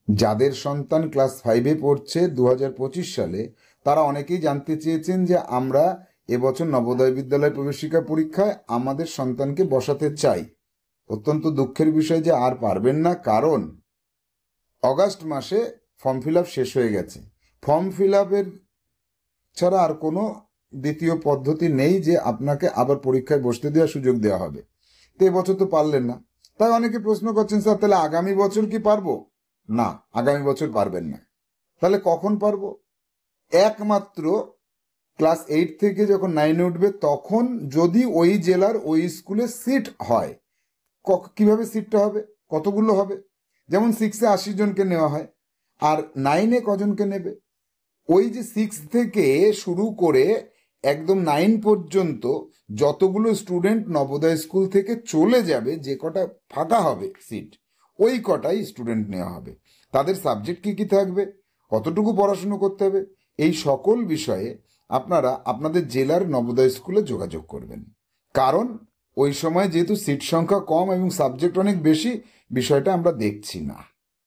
যাদের সন্তান ক্লাস 5-এ পড়ছে 2025 সালে, তারা অনেকেই জানতে চেয়েছেন যে আমরা এবছর নবোদয় বিদ্যালয় প্রবেশিকা পরীক্ষায় আমাদের সন্তানকে বসাতে চাই। অত্যন্ত দুঃখের বিষয় যে আর পারবেন না, কারণ অগাস্ট মাসে ফর্ম ফিল আপ শেষ হয়ে গেছে। ফর্ম ফিল আপের ছাড়া আর কোনো দ্বিতীয় পদ্ধতি নেই যে আপনাকে আবার পরীক্ষায় বসতে দেওয়ার সুযোগ দেওয়া হবে। তো এবছর তো পারলেন না, তাই অনেকে প্রশ্ন করছেন, স্যার তাহলে আগামী বছর কি পারবো? না, আগামী বছর পারবেন না। তাহলে কখন পারবো? একমাত্র ক্লাস 8 থেকে যখন 9-এ উঠবে তখন, যদি ওই জেলার ওই স্কুলে সিট হয়। কিভাবে সিটটা হবে, কতগুলো হবে? যেমন 6-এ 80 জনকে নেওয়া হয়, আর 9-এ কজনকে নেবে? ওই যে 6 থেকে শুরু করে একদম 9 পর্যন্ত যতগুলো স্টুডেন্ট নবোদয় স্কুল থেকে চলে যাবে, যে কটা ফাঁকা হবে সিট, ওই কটাই স্টুডেন্ট নেওয়া হবে। তাদের সাবজেক্ট কি কি থাকবে, কতটুকু পড়াশুনো করতে হবে, এই সকল বিষয়ে আপনারা আপনাদের জেলার নবোদয় স্কুলে যোগাযোগ করবেন। কারণ ওই সময় যেহেতু সিট সংখ্যা কম এবং সাবজেক্ট অনেক বেশি, বিষয়টা আমরা দেখছি না।